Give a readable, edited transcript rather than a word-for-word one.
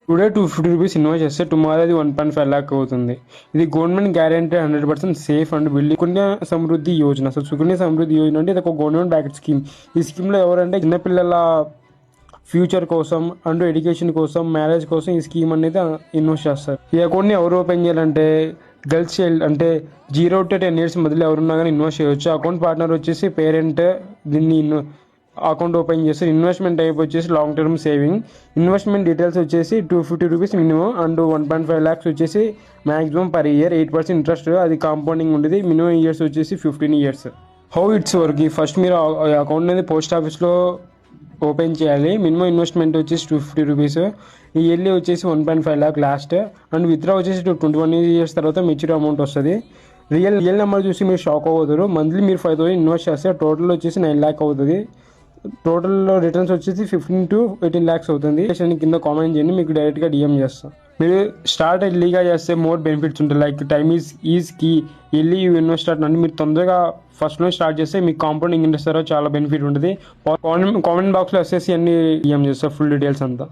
Today 250 rupees invest చేస్తే tomorrow అది 1.5 lakh అవుతుంది. ఇది government guarantee 100% safe and building Sukanya Samriddhi Yojana. So Sukanya Samriddhi Yojana అంటే ఇది ఒక గవర్నమెంట్ బ్యాకెట్ స్కీమ్. ఈ స్కీమ్లో ఎవరంటే చిన్నపిల్లల ఫ్యూచర్ కోసం అండ్ ఎడ్యుకేషన్ కోసం మ్యారేజ్ కోసం ఈ స్కీమ్ అనేది ఇన్వెస్ట్ చేస్తారు. ఈ అకౌంట్ని ఎవరు ఓపెన్ చేయాలంటే గర్ల్స్ చైల్డ్ అంటే 0 to 10 years మధ్యలో ఎవరున్నా కానీ ఇన్వెస్ట్ చేయవచ్చు. అకౌంట్ పార్ట్నర్ వచ్చేసి పేరెంట్ దీన్ని అకౌంట్ ఓపెన్ చేస్తారు. ఇన్వెస్ట్మెంట్ టైప్ వచ్చేసి long term saving. Investment details వచ్చేసి 250 రూపీస్ మినిమం అండ్ 1.5 lakhs వచ్చేసి మ్యాక్సిమం పర్ ఇయర్ 8% ఇంట్రెస్ట్. అది కాంపౌండింగ్ ఉంటుంది. మినిమం ఇయర్స్ వచ్చేసి 15 years. How it's work, first మీరు అకౌంట్ అనేది పోస్ట్ ఆఫీస్లో ఓపెన్ చేయాలి. మినిమం ఇన్వెస్ట్మెంట్ వచ్చేసి 250 రూపీస్. ఇయర్లీ వచ్చేసి 1.5 lakh లాస్ట్ అండ్ విత్డ్రా వచ్చేసి 21 years తర్వాత మెచ్యూర్ అమౌంట్ వస్తుంది. రియల్ నెంబర్ చూసి మీరు షాక్ అవుతారు. మంత్లీ మీరు 5,000 ఇన్వెస్ట్ చేస్తే టోటల్ వచ్చేసి 9 lakh అవుతుంది. టోటల్ రిటర్న్స్ వచ్చేసి 15 to 18 lakhs అవుతుంది. కింద కామెంట్ చేయండి, మీకు డైరెక్ట్గా డిఎం చేస్తాం. మీరు స్టార్ట్ ఎర్లీగా చేస్తే మోర్ బెనిఫిట్స్ ఉంటాయి. Like time is key. Early you invest అంటే మీరు తొందరగా ఫస్ట్లో స్టార్ట్ చేస్తే మీకు కాంపౌండింగ్ ఇంట్రెస్ట్ చాలా బెనిఫిట్ ఉంటుంది. కామెంట్ బాక్స్లో వచ్చేసి అన్ని డిఎం చేస్తారు ఫుల్ డీటెయిల్స్ అంతా.